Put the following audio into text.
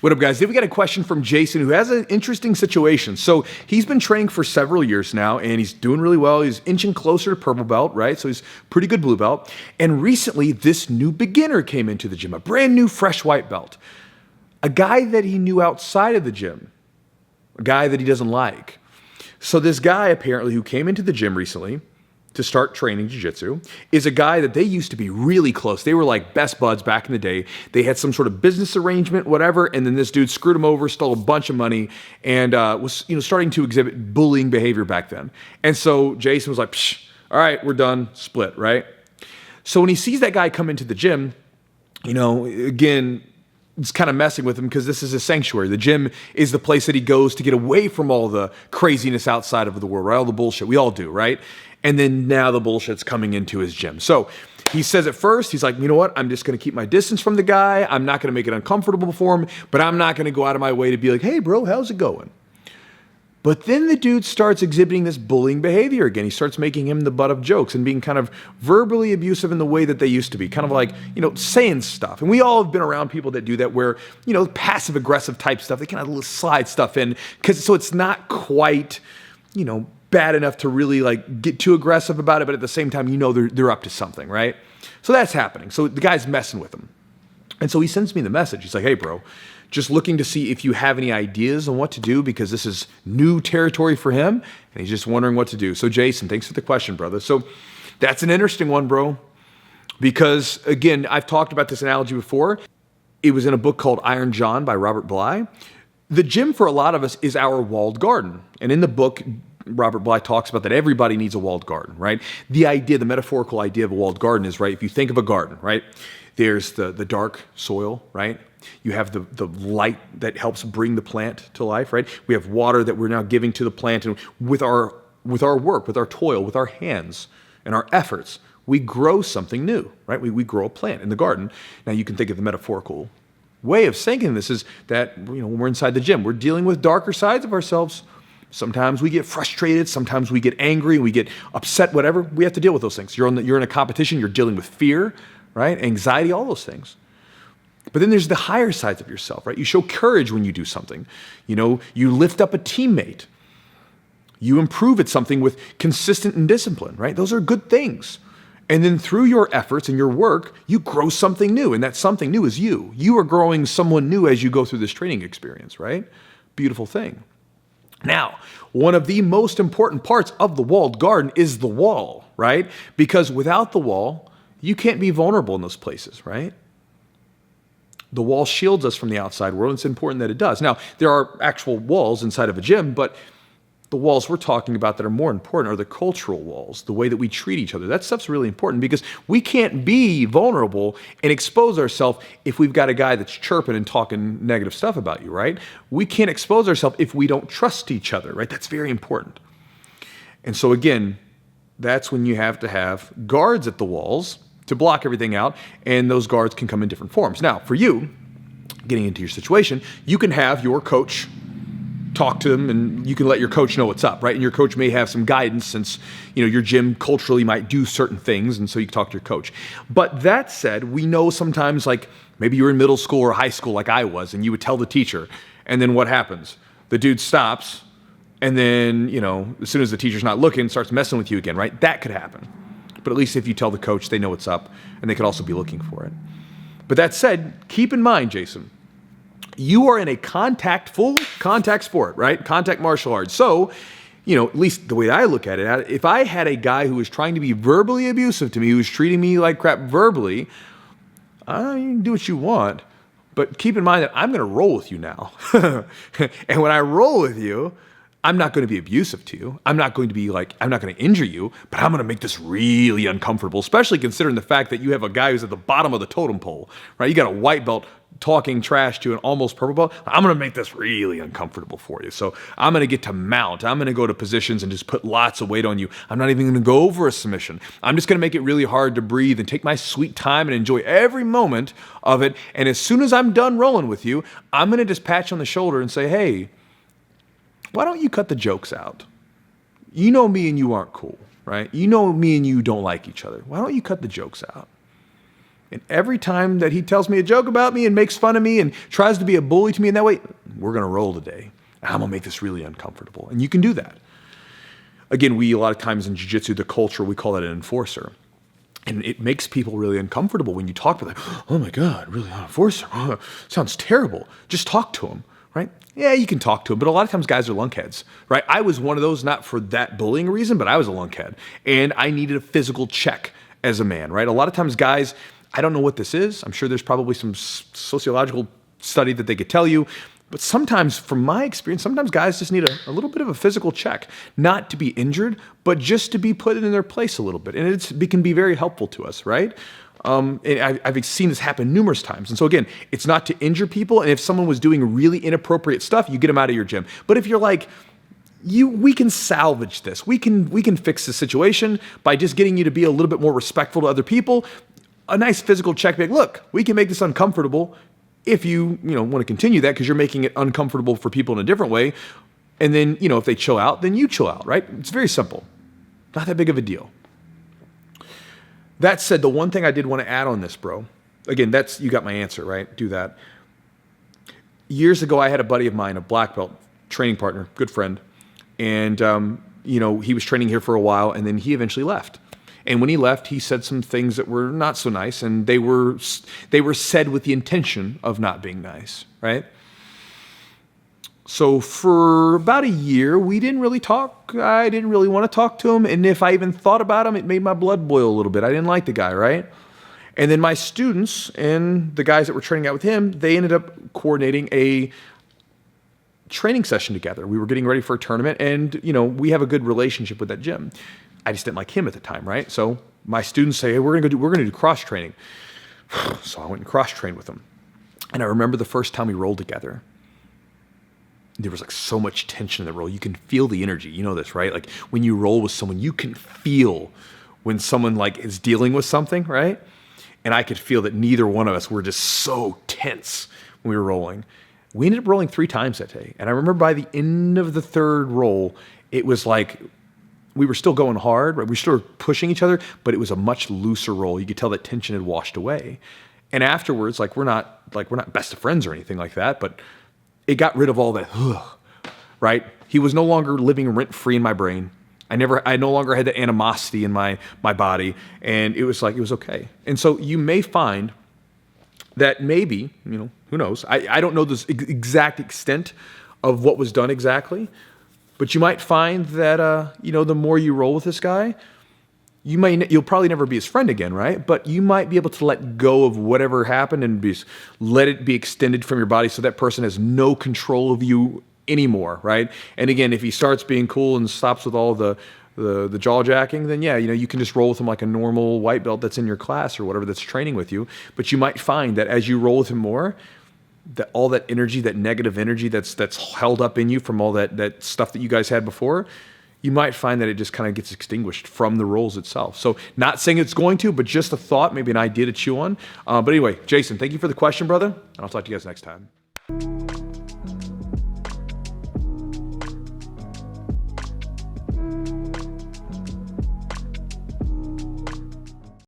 What up, guys? Today we got a question from Jason, who has an interesting situation. So he's been training for several years now, and he's doing really well. He's inching closer to purple belt, right? So he's pretty good blue belt. And recently, this new beginner came into the gym, a brand new fresh white belt. A guy that he knew outside of the gym, a guy that he doesn't like. So this guy, apparently, who came into the gym recently to start training jiu-jitsu, is a guy that they used to be really close. They were like best buds back in the day. They had some sort of business arrangement, whatever, and then this dude screwed him over, stole a bunch of money, and was starting to exhibit bullying behavior back then. And so Jason was like, psh, all right, we're done, split, right? So when he sees that guy come into the gym, again, it's kind of messing with him because this is a sanctuary. The gym is the place that he goes to get away from all the craziness outside of the world, right? All the bullshit. We all do, right? And then now the bullshit's coming into his gym. So he says at first, he's like, you know what? I'm just going to keep my distance from the guy. I'm not going to make it uncomfortable for him, but I'm not going to go out of my way to be like, hey, bro, how's it going? But then the dude starts exhibiting this bullying behavior again. He starts making him the butt of jokes and being kind of verbally abusive in the way that they used to be, kind of like, saying stuff. And we all have been around people that do that where, passive aggressive type stuff, they kind of slide stuff in so it's not quite, bad enough to really like get too aggressive about it, but at the same time, they're up to something, right? So that's happening. So the guy's messing with him. And so he sends me the message. He's like, hey, bro, just looking to see if you have any ideas on what to do because this is new territory for him. And he's just wondering what to do. So Jason, thanks for the question, brother. So that's an interesting one, bro, because again, I've talked about this analogy before. It was in a book called Iron John by Robert Bly. The gym for a lot of us is our walled garden. And in the book, Robert Bly talks about that everybody needs a walled garden, right? The metaphorical idea of a walled garden is, right, if you think of a garden, right, there's the dark soil, right? You have the light that helps bring the plant to life, right? We have water that we're now giving to the plant, and with our work, with our toil, with our hands and our efforts, we grow something new, right? We grow a plant in the garden. Now you can think of the metaphorical way of saying this is that, when we're inside the gym, we're dealing with darker sides of ourselves. Sometimes we get frustrated. Sometimes we get angry. We get upset, whatever. We have to deal with those things. You're in a competition. You're dealing with fear, right? Anxiety, all those things. But then there's the higher sides of yourself, right? You show courage when you do something. You lift up a teammate. You improve at something with consistent and discipline, right? Those are good things. And then through your efforts and your work, you grow something new. And that something new is you. You are growing someone new as you go through this training experience, right? Beautiful thing. Now, one of the most important parts of the walled garden is the wall, right? Because without the wall, you can't be vulnerable in those places, right? The wall shields us from the outside world, and it's important that it does. Now, there are actual walls inside of a gym, but the walls we're talking about that are more important are the cultural walls, the way that we treat each other. That stuff's really important because we can't be vulnerable and expose ourselves if we've got a guy that's chirping and talking negative stuff about you, right? We can't expose ourselves if we don't trust each other, right? That's very important. And so again, that's when you have to have guards at the walls to block everything out, and those guards can come in different forms. Now, for you, getting into your situation, you can have your coach talk to them, and you can let your coach know what's up, right? And your coach may have some guidance since, your gym culturally might do certain things, and so you can talk to your coach. But that said, we know sometimes, like maybe you're in middle school or high school like I was, and you would tell the teacher, and then what happens? The dude stops, and then, as soon as the teacher's not looking, starts messing with you again, right? That could happen. But at least if you tell the coach, they know what's up, and they could also be looking for it. But that said, keep in mind, Jason, you are in a full contact sport, right? Contact martial arts. So, at least the way I look at it, if I had a guy who was trying to be verbally abusive to me, who was treating me like crap verbally, you can do what you want, but keep in mind that I'm going to roll with you now. And when I roll with you, I'm not going to be abusive to you. I'm not going to injure you, but I'm going to make this really uncomfortable, especially considering the fact that you have a guy who's at the bottom of the totem pole, right? You got a white belt talking trash to an almost purple belt. I'm going to make this really uncomfortable for you. So I'm going to get to mount. I'm going to go to positions and just put lots of weight on you. I'm not even going to go over a submission. I'm just going to make it really hard to breathe and take my sweet time and enjoy every moment of it. And as soon as I'm done rolling with you, I'm going to just pat you on the shoulder and say, hey, why don't you cut the jokes out? You know me and you aren't cool, right? You know me and you don't like each other. Why don't you cut the jokes out? And every time that he tells me a joke about me and makes fun of me and tries to be a bully to me in that way, we're going to roll today. I'm going to make this really uncomfortable. And you can do that. Again, a lot of times in jiu-jitsu, the culture, we call that an enforcer. And it makes people really uncomfortable when you talk to them. Oh my God, really an enforcer? Oh, sounds terrible. Just talk to him, right? Yeah, you can talk to him, but a lot of times guys are lunkheads, right? I was one of those, not for that bullying reason, but I was a lunkhead. And I needed a physical check as a man, right? A lot of times guys, I don't know what this is. I'm sure there's probably some sociological study that they could tell you. But sometimes, from my experience, sometimes guys just need a little bit of a physical check. Not to be injured, but just to be put in their place a little bit. And it can be very helpful to us, right? And I've seen this happen numerous times. And so again, it's not to injure people. And if someone was doing really inappropriate stuff, you get them out of your gym. But if you're like, we can salvage this. We can fix the situation by just getting you to be a little bit more respectful to other people. A nice physical check, like, look, we can make this uncomfortable if you want to continue that because you're making it uncomfortable for people in a different way. And then, if they chill out, then you chill out, right? It's very simple. Not that big of a deal. That said, the one thing I did want to add on this, bro, again, you got my answer, right? Do that. Years ago, I had a buddy of mine, a black belt training partner, good friend. And, he was training here for a while and then he eventually left. And when he left, he said some things that were not so nice, and they were said with the intention of not being nice, right? So for about a year, we didn't really talk. I didn't really want to talk to him, and if I even thought about him, it made my blood boil a little bit. I didn't like the guy, right? And then my students and the guys that were training out with him, they ended up coordinating a training session together. We were getting ready for a tournament, and we have a good relationship with that gym. I just didn't like him at the time, right? So my students say, hey, we're gonna do cross training. So I went and cross trained with him. And I remember the first time we rolled together, there was like so much tension in the roll. You can feel the energy. You know this, right? Like when you roll with someone, you can feel when someone like is dealing with something, right? And I could feel that neither one of us were just so tense when we were rolling. We ended up rolling 3 times that day. And I remember by the end of the third roll, it was like, we were still going hard, right? We were still pushing each other, but it was a much looser roll. You could tell that tension had washed away. And afterwards, we're not best of friends or anything like that, but it got rid of all that, right? He was no longer living rent-free in my brain. I no longer had that animosity in my body, and it was okay. And so you may find that maybe, who knows? I don't know the exact extent of what was done exactly, but you might find that, the more you roll with this guy, you'll probably never be his friend again, right? But you might be able to let go of whatever happened and let it be extended from your body so that person has no control of you anymore, right? And again, if he starts being cool and stops with all the jaw jacking, then you can just roll with him like a normal white belt that's in your class or whatever that's training with you. But you might find that as you roll with him more, that all that energy, that negative energy that's held up in you from all that stuff that you guys had before, you might find that it just kind of gets extinguished from the rolls itself. So not saying it's going to, but just a thought, maybe an idea to chew on. But anyway, Jason, thank you for the question, brother. And I'll talk to you guys next time.